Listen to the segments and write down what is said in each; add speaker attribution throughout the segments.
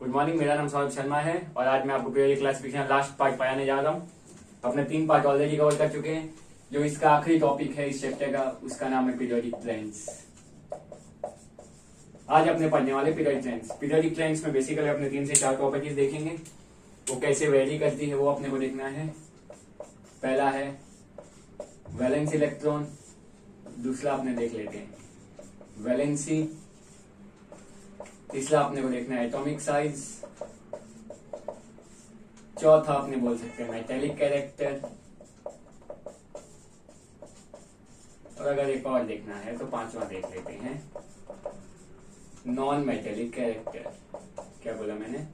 Speaker 1: Good morning, मेरा नाम सौरभ शर्मा है और आज मैं आपको पीरियोडिक क्लासिफिकेशन लास्ट पार्ट पढ़ाने जा रहा हूँ। अपने 3 पार्ट ऑलरेडी कवर कर चुके हैं। जो इसका आखिरी टॉपिक है इस चैप्टर का, उसका नाम है पीरियोडिक ट्रेंड्स। आज अपने पढ़ने वाले पीरियोडिक ट्रेंड्स। पीरियोडिक ट्रेंड्स में बेसिकली अपने 3 से 4 प्रॉपर्टीज देखेंगे। वो कैसे वेरी करती है वो अपने को देखना है। पहला है वैलेंस इलेक्ट्रॉन, दूसरा अपने देख लेते हैं वैलेंसी, तीसरा अपने को देखना है एटॉमिक साइज, चौथा अपने बोल सकते हैं मेटेलिक कैरेक्टर, और अगर एक और देखना है तो 5वां देख लेते हैं नॉन मेटेलिक कैरेक्टर। क्या बोला मैंने?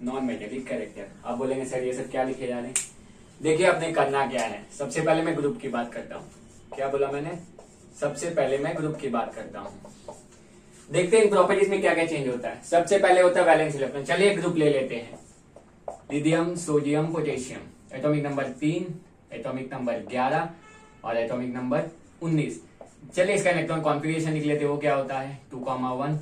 Speaker 1: Non metallic character. आप बोलेंगे सर ये सब क्या लिखे जा रहे हैं? देखिए अपने करना क्या है। सबसे पहले मैं ग्रुप की बात करता हूँ। क्या बोला मैंने? सबसे पहले मैं ग्रुप की बात करता हूँ। देखते हैं इन प्रॉपर्टीज में क्या क्या चेंज होता है। सबसे पहले होता है वैलेंस इलेक्ट्रॉन। चलिए ग्रुप ले लेते हैं, lithium, sodium, potassium. Atomic number 3, atomic number 11 और एटॉमिक नंबर 19। चलिए इसका इलेक्ट्रॉन कॉन्फ़िगरेशन लिख लेते हैं। वो क्या होता है 2,1,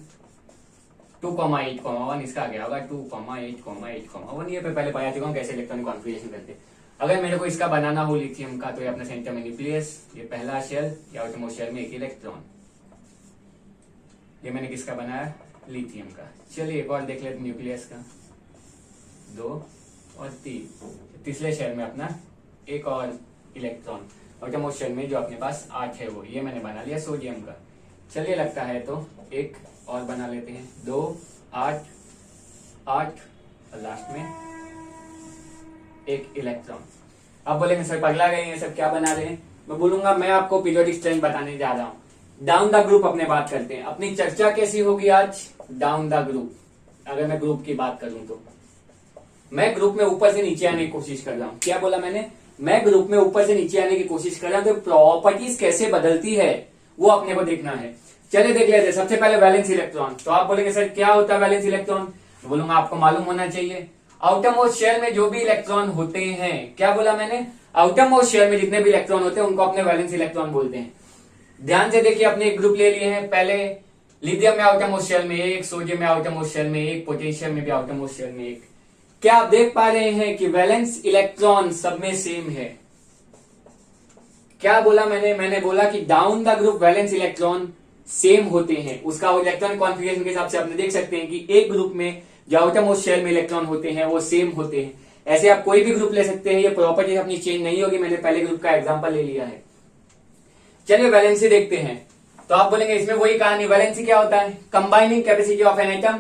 Speaker 1: 2,8,1। इसका क्या होगा 2,8,8,1। ये पे पहले पढ़ा चुका हूँ कैसे इलेक्ट्रॉनिक कॉन्फ़िगरेशन करते हैं। अगर मेरे को इसका बनाना हो लिथियम का, तो ये अपने सेंटर में न्यूक्लियस, ये पहला शेल, या आउटरमोस्ट शेल में एक इलेक्ट्रॉन। ये मैंने किसका बनाया? लिथियम का। चलिए एक और देख लेते न्यूक्लियस का, 2 और 3। तीसरे शेल में अपना एक और इलेक्ट्रॉन, आउटरमोस्ट शेल में जो अपने पास 8 है वो। ये मैंने बना लिया सोडियम का। चलिए लगता है तो एक और बना लेते हैं, 2, 8, 8 और लास्ट में एक इलेक्ट्रॉन। अब बोलेंगे सर पगला गए ये सब क्या बना रहे हैं? मैं बोलूंगा मैं आपको पीरियोडिक स्ट्रेंथ बताने जा रहा हूँ। डाउन द ग्रुप अपने बात करते हैं। अपनी चर्चा कैसी होगी आज? Down the group. अगर मैं ग्रुप की बात करूं तो मैं ग्रुप में ऊपर से नीचे आने की कोशिश कर रहा हूं। क्या बोला मैंने? मैं ग्रुप में ऊपर से नीचे आने की कोशिश कर रहा हूं। तो प्रॉपर्टीज कैसे बदलती है वो अपने को देखना है। चलिए देख लेते हैं। सबसे पहले वैलेंस इलेक्ट्रॉन। तो आप बोलेंगे सर क्या होता है वैलेंस इलेक्ट्रॉन? बोलूंगा आपको मालूम होना चाहिए। आउटरमोस्ट शेल में जो भी इलेक्ट्रॉन होते हैं, क्या बोला मैंने? आउटरमोस्ट शेल में जितने भी इलेक्ट्रॉन होते हैं उनको अपने वैलेंस इलेक्ट्रॉन बोलते हैं। ध्यान से देखिए, अपने एक ग्रुप ले लिए हैं। पहले लिथियम में आउटरमोस्ट शेल में 1, सोडियम में आउटरमोस्ट शेल में 1, पोटेशियम में भी आउटरमोस्ट शेल में 1। क्या आप देख पा रहे हैं कि वैलेंस इलेक्ट्रॉन सब में सेम है? क्या बोला मैंने? मैंने बोला कि down the group valence electron same होते हैं। उसका इलेक्ट्रॉन कॉन्फ़िगरेशन के हिसाब से आपने देख सकते हैं कि एक ग्रुप में जो आउटरमोस्ट शेल में इलेक्ट्रॉन होते हैं वो सेम होते हैं। ऐसे आप कोई भी ग्रुप ले सकते हैं। ये प्रॉपर्टी अपनी चेंज नहीं होगी। मैंने पहले ग्रुप का एग्जांपल ले लिया है। चलिए वैलेंसी देखते हैं। तो आप बोलेंगे इसमें वही कहानी। वैलेंसी क्या होता है? Combining capacity of an atom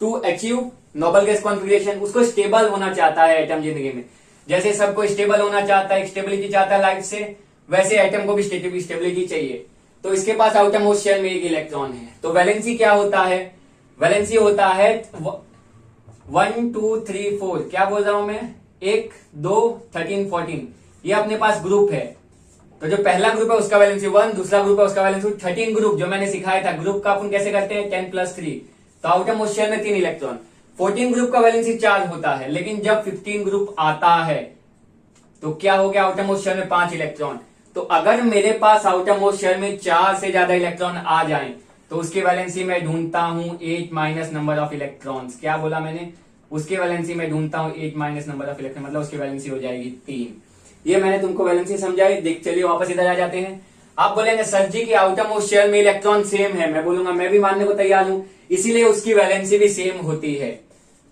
Speaker 1: to achieve noble gas configuration. उसको स्टेबल होना चाहता है एटम जिंदगी में। जैसे सबको स्टेबल होना चाहता है, स्टेबिलिटी चाहता है लाइफ से, वैसे एटम को भी स्टेबिलिटी चाहिए। तो इसके पास आउटरमोस्ट शेल में एक इलेक्ट्रॉन है। तो वैलेंसी क्या होता है? वैलेंसी होता है 1, 2, 3, 4। क्या बोल रहा हूं मैं? 1, 2, 13, 14। ये अपने पास ग्रुप है। तो जो पहला ग्रुप है उसका वैलेंसी 1, दूसरा ग्रुप है उसका वैलेंसी 13 ग्रुप जो मैंने सिखाया था। ग्रुप का अपन कैसे करते हैं? 10 + 3। तो आउटरमोस्ट शेल में 3 इलेक्ट्रॉन। 14 ग्रुप का वैलेंसी 4 होता है। लेकिन जब 15 ग्रुप आता है तो क्या हो गया? आउटरमोस्ट शेल में 5 इलेक्ट्रॉन। तो अगर मेरे पास आउटरमोस्ट शेल में 4 से ज्यादा इलेक्ट्रॉन आ जाएं तो उसकी वैलेंसी मैं ढूंढता हूं 8 माइनस नंबर ऑफ इलेक्ट्रॉन्स। क्या बोला मैंने? उसकी वैलेंसी में ढूंढता हूं 8 माइनस नंबर ऑफ इलेक्ट्रॉन, मतलब उसकी वैलेंसी हो जाएगी 3। ये मैंने तुमको वैलेंसी समझाई। देख चलिए वापस इधर आ जाते हैं। आप बोलेंगे सर जी की आउटरमोस्ट शेल में इलेक्ट्रॉन सेम है। मैं बोलूंगा मैं भी मानने को तैयार हूं, इसीलिए उसकी वैलेंसी भी सेम होती है।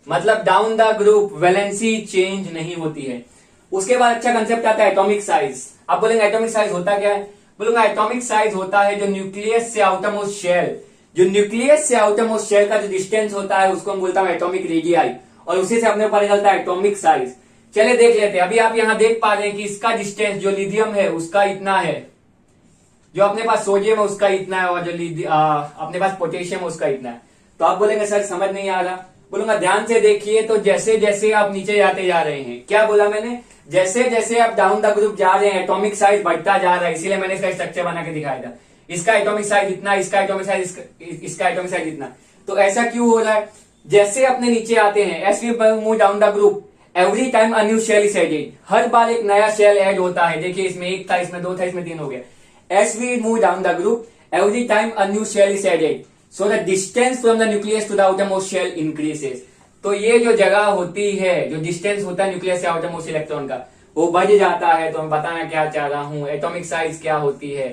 Speaker 1: मतलब down the group valency change नहीं होती है। उसके बाद अच्छा कंसेप्ट आता है एटॉमिक साइज। आप बोलेंगे एटॉमिक साइज होता क्या है? बोलूंगा एटॉमिक साइज होता है जो न्यूक्लियस से आउटरमोस्ट शेल, जो न्यूक्लियस से आउटरमोस्ट शेल का जो डिस्टेंस होता है उसको हम बोलता हूं एटॉमिक रेडियाई, और उसी से अपने पता चलता है एटॉमिक साइज। चलिए देख लेते हैं। अभी आप यहां देख पा रहे हैं कि इसका डिस्टेंस जो लिथियम है उसका इतना है, जो अपने पास सोडियम है उसका इतना है, और जो अपने पास पोटेशियम है उसका इतना है। तो आप बोलेंगे सर समझ नहीं आ रहा। बोलूंगा ध्यान से देखिए। तो जैसे जैसे आप नीचे जाते जा रहे हैं, क्या बोला मैंने? जैसे जैसे आप डाउन द ग्रुप जा रहे हैं एटॉमिक साइज बढ़ता जा रहा है। इसीलिए मैंने इसका स्ट्रक्चर बना के दिखाया था। इसका एटॉमिक साइज इतना, इसका एटॉमिक साइज, इसका एटॉमिक साइज इतना। तो ऐसा क्यों हो रहा है? जैसे अपने नीचे आते हैं, as we move down the group every time a new shell is added. हर बार एक नया शेल ऐड होता है। देखिए इसमें 1 था, इसमें 2 था, इसमें 3 हो गया। As we move down the group every time a new shell is added, so the distance from the nucleus to the outermost shell increases। तो ये जो जगह होती है, जो डिस्टेंस होता है न्यूक्लियस से आउटर मोस्ट इलेक्ट्रॉन का, वो बढ़ जाता है। तो मैं बताना क्या चाह रहा हूं, एटॉमिक साइज क्या होती है,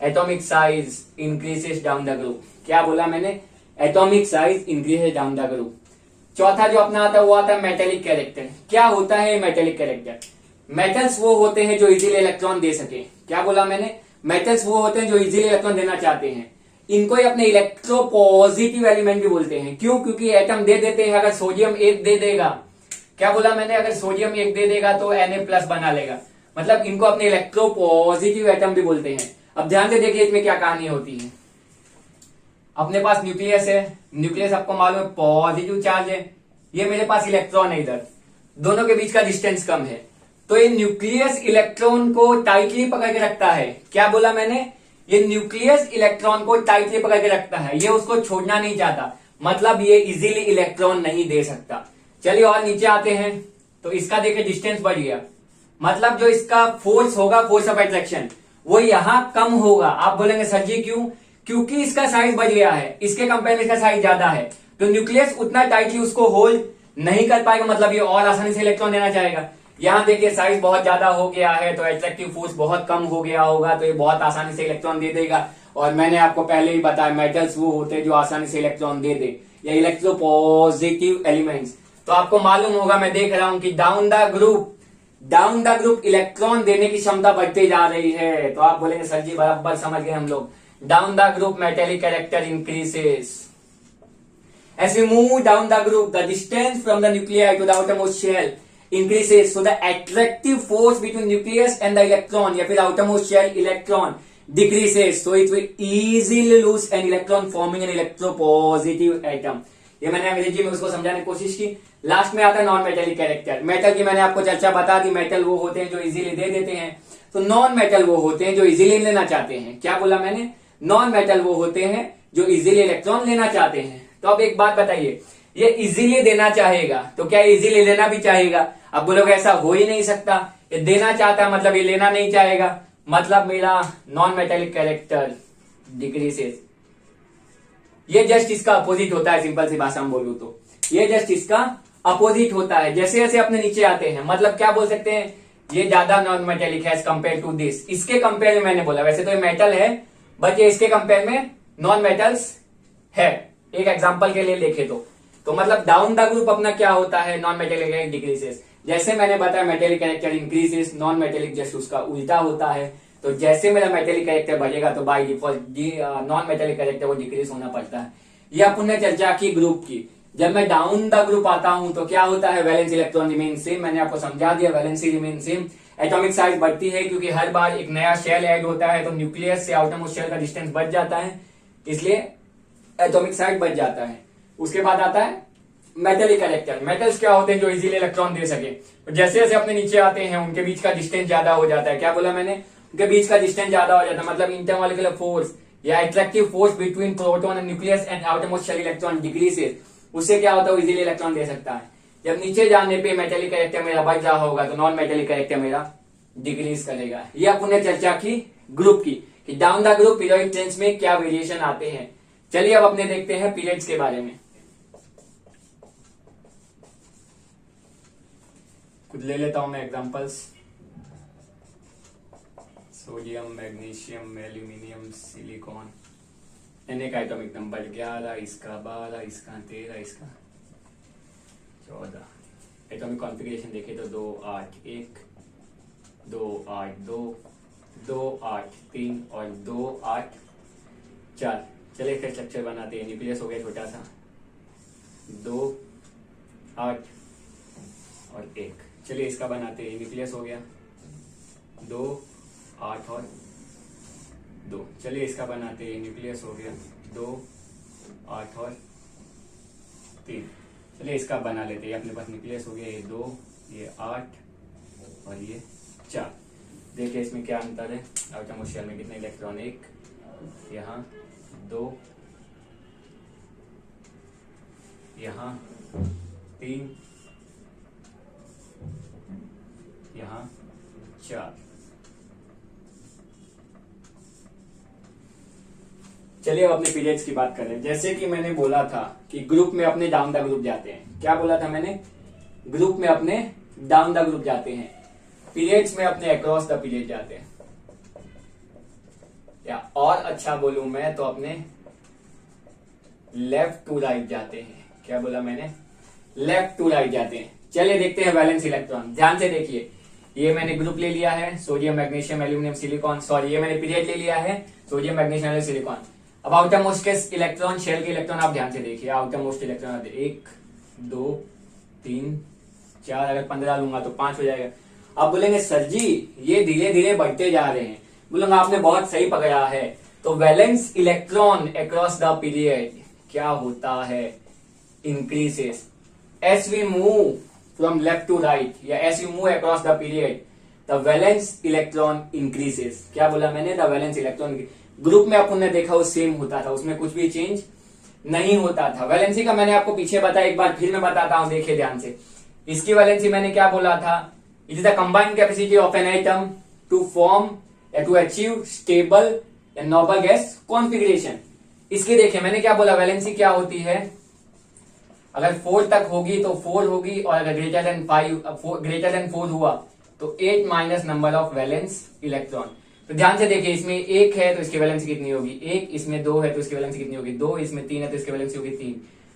Speaker 1: atomic size increases down the group. क्या बोला मैंने, atomic size increases down the group. चौथा जो अपना आता है वो आता है मेटेलिक कैरेक्टर। क्या होता है मेटेलिक कैरेक्टर, मेटल्स वो होते हैं जो इजीली इलेक्ट्रॉन दे सके। क्या बोला मैंने, मेटल्स वो होते हैं जो इजीली इलेक्ट्रॉन देना चाहते हैं। इनको ही अपने इलेक्ट्रोपॉजिटिव एलिमेंट भी बोलते हैं। क्यों, क्योंकि एटम दे देते हैं, अगर सोडियम 1 दे देगा, क्या बोला मैंने, अगर सोडियम 1 दे देगा तो Na+ बना लेगा, मतलब इनको अपने इलेक्ट्रोपॉजिटिव एटम भी बोलते हैं। अब ध्यान से देखिए इसमें क्या कहानी होती है। अपने पास न्यूक्लियस है, न्यूक्लियस आपको मालूम है पॉजिटिव चार्ज है, ये मेरे पास इलेक्ट्रॉन है, इधर दोनों के बीच का डिस्टेंस कम है, तो ये न्यूक्लियस इलेक्ट्रॉन को टाइटली पकड़ के रखता है। क्या बोला मैंने, ये न्यूक्लियस इलेक्ट्रॉन को टाइटली पकड़ के रखता है, ये उसको छोड़ना नहीं चाहता, मतलब ये इजीली इलेक्ट्रॉन नहीं दे सकता। चलिए और नीचे आते हैं, तो इसका देखिए डिस्टेंस बढ़ गया, मतलब जो इसका फोर्स होगा, फोर्स ऑफ अट्रैक्शन, वो यहां कम होगा। आप बोलेंगे सर जी क्यों, क्योंकि इसका साइज बढ़ गया है, इसके कंपेयर में इसका साइज ज्यादा है, तो न्यूक्लियस उतना टाइटली उसको होल्ड नहीं कर पाएगा, मतलब ये और आसानी से इलेक्ट्रॉन देना चाहेगा। यहां देखिए साइज बहुत ज्यादा हो गया है, तो अट्रैक्टिव फोर्स बहुत कम हो गया होगा, तो ये बहुत आसानी से इलेक्ट्रॉन दे देगा। और मैंने आपको पहले ही बताया मेटल्स वो होते हैं जो आसानी से इलेक्ट्रॉन दे दे, या इलेक्ट्रोपॉजिटिव एलिमेंट्स। तो आपको मालूम होगा, मैं देख रहा हूं कि डाउन द ग्रुप इलेक्ट्रॉन देने की क्षमता बढ़ती जा रही है। तो आप बोलेंगे सर जी बराबर समझ गए हम लोग, down the group metallic character increases. As we move down the group, the distance from the nuclei to the outermost shell increases, so the attractive force between nucleus and the electron या फिर outermost shell electron decreases, so it will easily lose an electron forming an electropositive atom। ये मैंने अंग्रेजी में उसको समझाने की कोशिश की। लास्ट में आता है नॉन मेटेलिक कैरेक्टर। मेटल की मैंने आपको चर्चा बता दी, मेटल वो होते हैं जो इजीली दे देते हैं, तो नॉन मेटल वो होते हैं जो इजीली लेना चाहते हैं। क्या बोला मैंने, नॉन मेटल वो होते हैं जो इजीली इलेक्ट्रॉन लेना चाहते हैं। तो अब एक बात बताइए, ये इजीली देना चाहेगा तो क्या इजीली लेना भी चाहेगा? अब बोलोगे ऐसा हो ही नहीं सकता, ये देना चाहता है मतलब ये लेना नहीं चाहेगा, मतलब मेरा नॉन मेटेलिक कैरेक्टर डिक्रीजेस। ये जस्ट इसका अपोजिट होता है, सिंपल सी भाषा में बोलूं तो ये जस्ट इसका अपोजिट होता है। जैसे जैसे अपने नीचे आते हैं, मतलब क्या बोल सकते हैं, ये ज्यादा नॉन मेटेलिक है एज कंपेयर टू दिस। इसके कंपेयर में मैंने बोला, वैसे तो ये मेटल है बट ये इसके कंपेयर में नॉन मेटल्स है। एक एग्जांपल के लिए देखे तो मतलब डाउन द ग्रुप अपना क्या होता है, नॉन मेटेलिक डिक्रीजेस। जैसे मैंने बताया metallic character increases, non metallic just उसका उल्टा होता है। तो जैसे मेरा मेटेलिक कैरेक्टर बढ़ेगा तो by default non metallic character वो डिक्रीज होना पड़ता है। ये अपन ने चर्चा की ग्रुप की। जब मैं डाउन द ग्रुप आता हूं तो क्या होता है, वैलेंस इलेक्ट्रॉन रिमेन सेम। मैंने आपको समझा दिया, valency remain same. Atomic size बढ़ती है क्योंकि हर बार एक नया शेल ऐड होता है, तो न्यूक्लियस से आउटरमोस्ट शेल का डिस्टेंस बढ़ जाता है, इसलिए एटॉमिक साइज बढ़ जाता है। उसके बाद आता है मेटेलिक कैरेक्टर। मेटल्स क्या होते हैं जो इजीली इलेक्ट्रॉन दे सके। तो जैसे जैसे अपने नीचे आते हैं उनके बीच का डिस्टेंस ज्यादा हो जाता है। क्या बोला मैंने, उनके बीच का डिस्टेंस ज्यादा हो जाता है, मतलब इंटरमॉलिक्यूलर फोर्स या attractive force between proton and nucleus and outermost shell electron decreases. उससे क्या होता है, इजीली इलेक्ट्रॉन दे सकता है। जब नीचे जाने पे मेटेलिक कैरेक्टर मेरा बढ़ रहा होगा तो नॉन मेटेलिक कैरेक्टर मेरा डिक्रीज करेगा। ये अपन ने चर्चा की ग्रुप की, कि down the group periodic trends में क्या वेरिएशन आते हैं। चलिए अब अपने देखते हैं पीरियड्स के बारे में। कुछ ले लेता हूं मैं examples. Sodium, magnesium, aluminium, silicon. Na का एटॉमिक नंबर 11, इसका 12, इसका 13, इसका 14। एटॉमिक कॉन्फ़िगरेशन देखें तो 2 8 1, 2 8 2, 2 8 3 और 2 8 4। चलिए फिर स्ट्रक्चर बनाते हैं। न्यूक्लियस हो गया छोटा सा, 2 8 और 1। चलिए इसका बनाते हैं। न्यूक्लियस हो गया 2 8 और 2। चलिए इसका बनाते हैं। न्यूक्लियस हो गया 2 8 और 3। चलिए इसका बना लेते हैं। अपने पास न्यूक्लियस हो गया ये 2, ये 8 और ये 4। देखिए इसमें क्या अंतर है, आउटरमोस्ट शेल में कितने इलेक्ट्रॉन, 1, यहाँ 2, यहाँ 3, यहाँ 4। चलिए अब अपने पीरियड्स की बात करें। जैसे कि मैंने बोला था कि ग्रुप में अपने डाउन द ग्रुप जाते हैं। क्या बोला था मैंने? ग्रुप में अपने डाउन द ग्रुप जाते हैं, पीरियड्स में अपने अक्रॉस द पीरियड जाते हैं, या और अच्छा बोलूं मैं तो अपने लेफ्ट टू राइट जाते हैं। क्या बोला मैंने? लेफ्ट टू राइट जाते हैं। चलिए देखते हैं वैलेंस इलेक्ट्रॉन। ध्यान से देखिए, ये मैंने ग्रुप ले लिया है sodium magnesium aluminium silicon, sorry ये मैंने पीरियड ले लिया है सोडियम मैग्नीशियम एल्यूमिनियम सिलिकॉन। अब आउटर मोस्ट के इलेक्ट्रॉन, शेल के इलेक्ट्रॉन आप ध्यान से देखिए। आउटर मोस्ट इलेक्ट्रॉन आते 1 2 3 4, अगर 15 लूंगा तो 5 हो जाएगा। आप बोलेंगे सर जी ये धीरे धीरे बढ़ते जा रहे हैं। बोलूंगा आपने बहुत सही पकड़ा है। तो valence electron across the period क्या होता है? Increases as we move from left to right, या as you move across the period the valence electron increases. क्या बोला मैंने? The valence electron. ग्रुप में अपन ने देखा वो सेम होता था, उसमें कुछ भी चेंज नहीं होता था। वैलेंसी का मैंने आपको पीछे बताया, एक बार फिर मैं बताता हूं, देखिए ध्यान से। इसकी वैलेंसी मैंने क्या बोला था? It is the combined capacity of an atom to form या टू अचीव स्टेबल या नोबल गैस कॉन्फिगरेशन। इसके देखिए मैंने क्या बोला, वैलेंसी क्या होती है? अगर 4 तक होगी तो 4 होगी, और अगर ग्रेटर देन 4 हुआ तो 8 minus number of valence electron. तो ध्यान से देखिए, इसमें 1 है तो इसकी वैलेंसी कितनी होगी 1, इसमें 2 है तो इसकी वैलेंसी कितनी होगी 2, इसमें 3 है तो इसकी वैलेंसी होगी 3,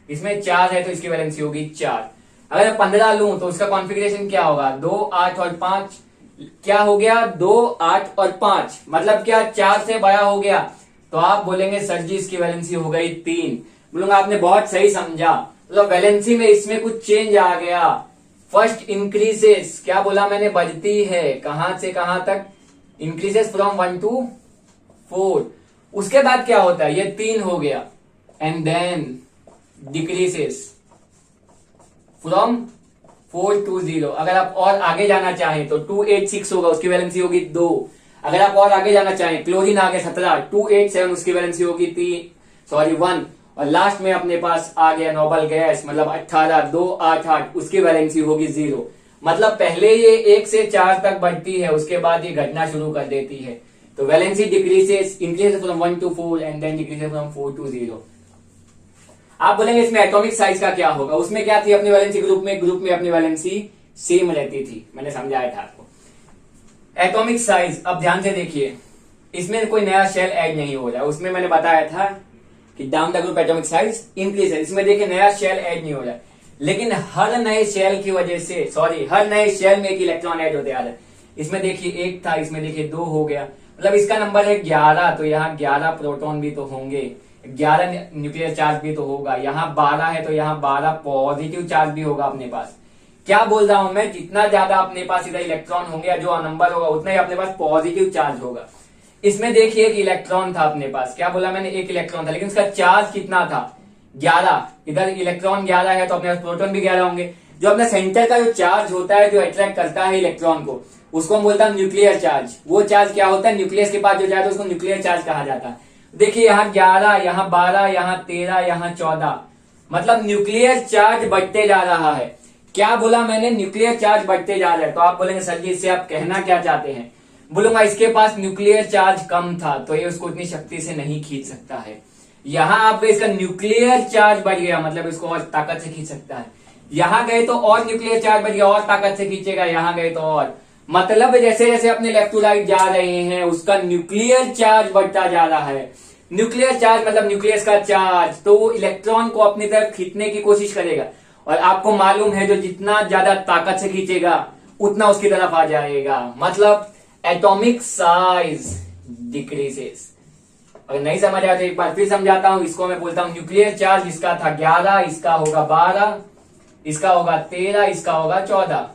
Speaker 1: इसमें 4 है तो इसकी वैलेंसी होगी 4। अगर 15 लूं तो उसका कॉन्फ़िगरेशन क्या होगा? 2 8 और 5। क्या हो गया? 2 8 और 5, मतलब क्या 4 से बड़ा हो गया। तो आप बोलेंगे सर जी इसकी वैलेंसी हो गई 3। बोलूंगा आपने बहुत सही समझा। मतलब वैलेंसी में इसमें कुछ चेंज आ गया। फर्स्ट इंक्रीजेस, क्या बोला मैंने? बढ़ती है। कहां से कहां तक? Increases from 1 to 4। उसके बाद क्या होता है? ये 3 हो गया, and then decreases from 4 to 0। अगर आप और आगे जाना चाहें तो 286 होगा, उसकी वैलेंसी होगी 2। अगर आप और आगे जाना चाहें, क्लोरीन आ गया 17, 287 उसकी वैलेंसी होगी 1। और लास्ट में अपने पास आ गया नोबल गैस, मतलब 18, 288 उसकी वैलेंसी होगी 0। मतलब पहले ये 1 से 4 तक बढ़ती है, उसके बाद ये घटना शुरू कर देती है। तो valency decreases, increases from 1 to 4 and then decreases from 4 to 0। आप बोलेंगे इसमें एटॉमिक साइज का क्या होगा? उसमें क्या थी अपनी वैलेंसी? ग्रुप में अपनी वैलेंसी सेम रहती थी, मैंने समझाया था आपको। एटॉमिक साइज, अब ध्यान से देखिए, इसमें कोई नया शेल ऐड नहीं हो रहा है। उसमें मैंने बताया था कि down the group atomic size increase है। इसमें देखिए नया शेल ऐड नहीं हो रहा है, लेकिन हर नए शेल की वजह से, हर नए शेल में एक इलेक्ट्रॉन ऐड होते आ रहा है। इसमें देखिए 1 था, इसमें देखिए 2 हो गया, मतलब इसका नंबर है 11। तो यहाँ 11 प्रोटॉन भी तो होंगे, 11 न्यूक्लियर चार्ज भी तो होगा। यहाँ 12 है तो यहाँ 12 पॉजिटिव चार्ज भी होगा अपने पास। क्या बोल रहा हूं मैं? जितना ज्यादा अपने पास इधर इलेक्ट्रॉन होंगे या जो नंबर होगा उतना ही अपने पास पॉजिटिव चार्ज होगा। इसमें देखिए एक इलेक्ट्रॉन था अपने पास। क्या बोला मैंने? एक इलेक्ट्रॉन था, लेकिन उसका चार्ज कितना था? 11। इधर इलेक्ट्रॉन 11 है तो अपने पास प्रोटॉन भी 11 होंगे। जो अपने सेंटर का जो चार्ज होता है, जो अट्रैक्ट करता है इलेक्ट्रॉन को, उसको हम बोलता है न्यूक्लियर चार्ज। वो चार्ज क्या होता है? न्यूक्लियस के पास जो चार्ज है उसको न्यूक्लियर चार्ज कहा जाता है। देखिए यहाँ 11, यहाँ 12, यहाँ 13, यहाँ 14, मतलब न्यूक्लियर चार्ज बढ़ते जा रहा है। क्या बोला मैंने? न्यूक्लियर चार्ज बढ़ते जा रहा है। तो आप बोलेंगे सर जी इससे आप कहना क्या चाहते हैं? बोलूंगा इसके पास न्यूक्लियर चार्ज कम था तो ये उसको इतनी शक्ति से नहीं खींच सकता है। यहां आप इसका न्यूक्लियर चार्ज बढ़ गया, मतलब इसको और ताकत से खींच सकता है। यहां गए तो और न्यूक्लियर चार्ज बढ़ गया, और ताकत से खींचेगा। यहां गए तो और, मतलब जैसे जैसे अपने लेफ्ट टू राइट जा रहे हैं उसका न्यूक्लियर चार्ज बढ़ता जा रहा है। न्यूक्लियर चार्ज मतलब न्यूक्लियस का चार्ज, तो वो इलेक्ट्रॉन को अपनी तरफ खींचने की कोशिश करेगा। और आपको मालूम है जो जितना ज्यादा ताकत से खींचेगा उतना उसकी तरफ आ जाएगा, मतलब एटॉमिक साइज डिक्रीजेस। अगर नहीं समझ आया तो एक बार फिर समझाता हूं। इसको मैं बोलता हूं न्यूक्लियर चार्ज, इसका था 11, इसका होगा 12, इसका होगा 13, इसका होगा 14।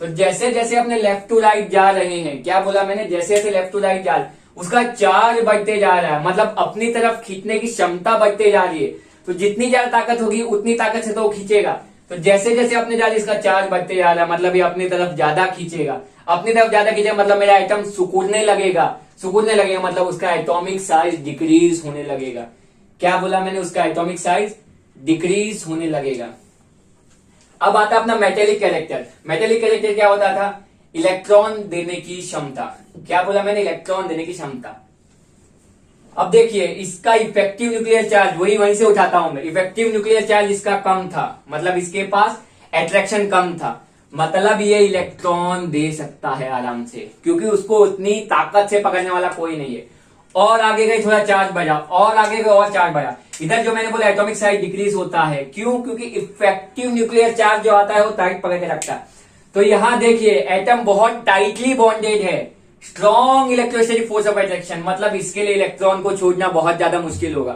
Speaker 1: तो जैसे जैसे अपने लेफ्ट टू राइट जा रहे हैं, क्या बोला मैंने? जैसे जैसे लेफ्ट टू राइट जा रहे उसका चार्ज बढ़ते जा रहा है, मतलब अपनी तरफ खींचने की क्षमता बढ़ते जा रही है। तो जितनी ज्यादा ताकत होगी उतनी ताकत से तो वो खींचेगा। तो जैसे जैसे अपने जा रही इसका चार्ज बढ़ते जा रहा है, मतलब ये अपनी तरफ ज्यादा खींचेगा। अपनी तरफ ज्यादा खींचेगा मतलब मेरा आइटम सिकुड़ने लगेगा, मतलब उसका एटॉमिक साइज डिक्रीज होने लगेगा। क्या बोला मैंने? उसका एटॉमिक साइज डिक्रीज होने लगेगा। अब आता अपना मेटेलिक कैरेक्टर। मेटेलिक कैरेक्टर क्या होता था? इलेक्ट्रॉन देने की क्षमता। क्या बोला मैंने? इलेक्ट्रॉन देने की क्षमता। अब देखिए इसका इफेक्टिव न्यूक्लियर चार्ज वहीं से उठाता हूं मैं। इफेक्टिव न्यूक्लियर चार्ज इसका कम था, मतलब इसके पास अट्रैक्शन कम था, मतलब ये इलेक्ट्रॉन दे सकता है आराम से, क्योंकि उसको उतनी ताकत से पकड़ने वाला कोई नहीं है। और आगे गए थोड़ा चार्ज बढ़ा, और आगे गए और चार्ज बढ़ा। इधर जो मैंने बोला एटॉमिक साइज डिक्रीज होता है, क्यों? क्योंकि इफेक्टिव न्यूक्लियर चार्ज जो आता है वो टाइट पकड़ के रखता है। तो यहां देखिए एटम बहुत टाइटली बॉन्डेड है, strong electrostatic force of attraction, मतलब इसके लिए इलेक्ट्रॉन को छोड़ना बहुत ज्यादा मुश्किल होगा।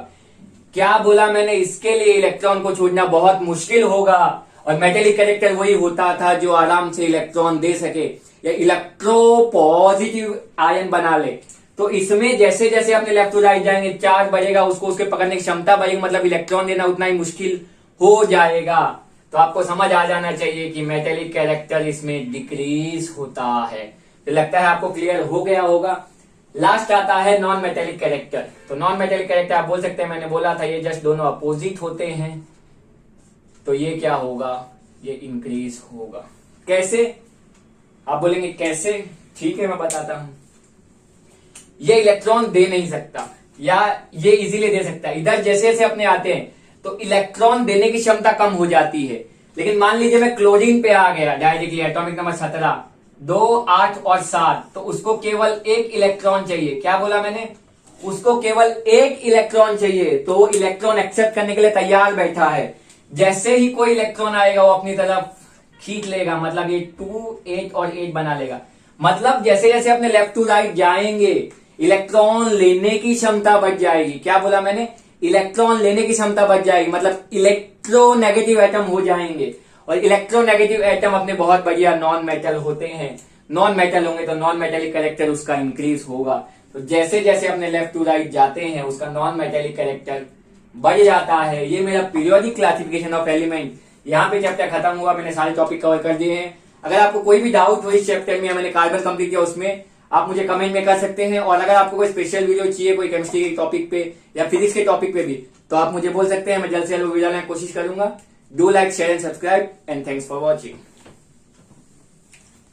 Speaker 1: क्या बोला मैंने? इसके लिए इलेक्ट्रॉन को छोड़ना बहुत मुश्किल होगा। और मेटेलिक कैरेक्टर वही होता था जो आराम से इलेक्ट्रॉन दे सके या इलेक्ट्रोपॉजिटिव आयन बना ले। तो इसमें जैसे जैसे अपने लेफ्ट टू राइट जाएंगे चार्ज बढ़ेगा, उसको उसके पकड़ने की क्षमता बढ़ेगी, मतलब इलेक्ट्रॉन देना उतना ही मुश्किल हो जाएगा। तो आपको समझ आ जाना चाहिए कि मेटेलिक कैरेक्टर इसमें डिक्रीज होता है। तो लगता है आपको क्लियर हो गया होगा। लास्ट आता है नॉन मेटेलिक कैरेक्टर। तो नॉन मेटेलिक कैरेक्टर आप बोल सकते हैं, मैंने बोला था ये जस्ट दोनों अपोजिट होते हैं। तो ये क्या होगा? ये इंक्रीज होगा। कैसे? आप बोलेंगे कैसे? ठीक है मैं बताता हूं। ये इलेक्ट्रॉन दे नहीं सकता या ये इजीली दे सकता है। इधर जैसे जैसे अपने आते हैं तो इलेक्ट्रॉन देने की क्षमता कम हो जाती है। लेकिन मान लीजिए मैं क्लोरीन पे आ गया डायरेक्टली, एटॉमिक नंबर 17, 2, 8 और 7, तो उसको केवल एक इलेक्ट्रॉन चाहिए। क्या बोला मैंने? उसको केवल एक इलेक्ट्रॉन चाहिए। तो वो इलेक्ट्रॉन एक्सेप्ट करने के लिए तैयार बैठा है। जैसे ही कोई इलेक्ट्रॉन आएगा वो अपनी तरफ खींच लेगा, मतलब ये 2, 8 और 8 बना लेगा। मतलब जैसे जैसे अपने लेफ्ट टू राइट जाएंगे इलेक्ट्रॉन लेने की क्षमता बढ़ जाएगी। क्या बोला मैंने? इलेक्ट्रॉन लेने की क्षमता बढ़ जाएगी, मतलब इलेक्ट्रोनेगेटिव एटम हो जाएंगे। और इलेक्ट्रोनेगेटिव एटम अपने बहुत बढ़िया नॉन मेटल होते हैं। नॉन मेटल होंगे तो नॉन मेटेलिक कैरेक्टर उसका इंक्रीज होगा। तो जैसे जैसे अपने लेफ्ट टू राइट जाते हैं उसका नॉन मेटेलिक कैरेक्टर बढ़ जाता है। ये मेरा पीरियोडिक क्लासिफिकेशन ऑफ एलिमेंट। यहाँ पे चैप्टर खत्म हुआ, मैंने सारे टॉपिक कवर कर दिए हैं। अगर आपको कोई भी डाउट हो इस चैप्टर में, मैंने कार्बन कंप्लीट किया उसमें, आप मुझे कमेंट में कर सकते हैं। और अगर आपको कोई स्पेशल वीडियो चाहिए कोई केमिस्ट्री के टॉपिक पे या फिजिक्स के टॉपिक पे भी, तो आप मुझे बोल सकते हैं। मैं जल्द से जल्द वीडियो लाने की कोशिश करूंगा। Do like, share and subscribe and thanks for watching.